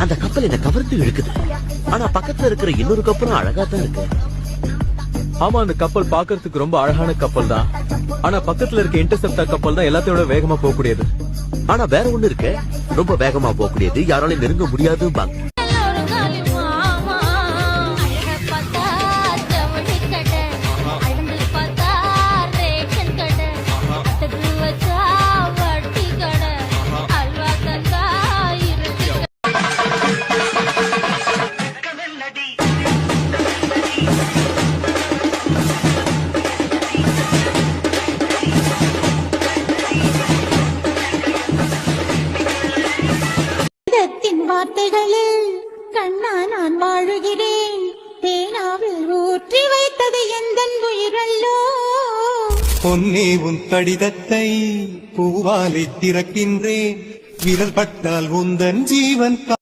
அந்த கப்பல் என்ன கவர்ந்து இழுக்குது. ஆனா பக்கத்துல இருக்கிற இன்னொரு கப்பலும் அழகா தான் இருக்கு. ஆமா, அந்த கப்பல் பாக்குறதுக்கு ரொம்ப அழகான கப்பல் தான். ஆனா பக்கத்துல இருக்க இன்டர்செப்டர் கப்பல் தான் எல்லாத்தையோட வேகமா போகக்கூடியது. ஆனா வேற ஒண்ணு இருக்கு, ரொம்ப வேகமா போகக்கூடியது, யாராலையும் நெருங்க முடியாது. வார்த்தைகளில் கண்ணா நான் வாழுகிறேன். தேனாவில் ஊற்றி வைத்தது எந்தன் உயிரல்லோ. பொன்னே உன் கடிதத்தை பூவாலை திறக்கின்றேன். விரல் பட்டால் உந்தன் ஜீவன்